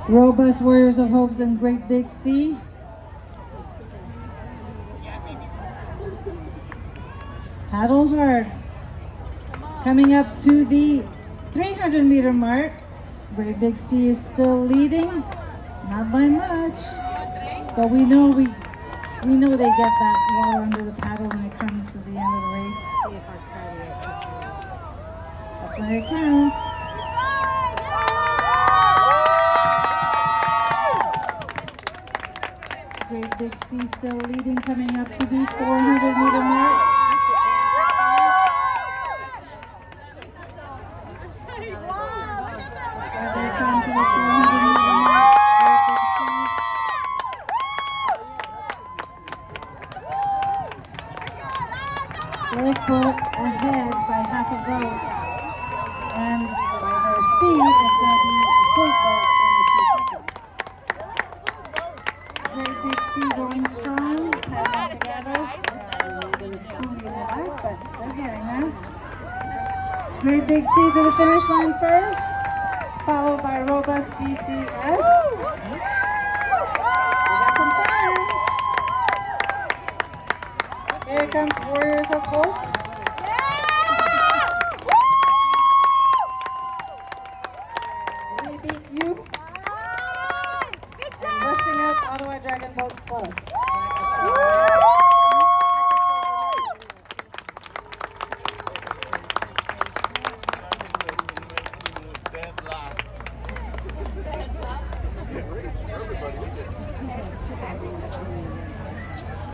Robust Warriors of Hopes and Great Big C. Paddle hard. Coming up to the 300-meter mark. Great Big C is still leading, not by much, but we know they get that water under the paddle when it comes to the end of the race. That's when it counts. Great Big C still leading, coming up to the 400-meter mark. They come to the 400-meter mark. Great Big C. They pull ahead by half a boat, and by their speed, it's going to be a full boat in a few seconds. Great Big C going strong, paddling together. A little bit of coolie in the back, but they're getting there. Great Big C to the finish line first, followed by Robust BCS. We got some fans. Here comes Warriors of Hope.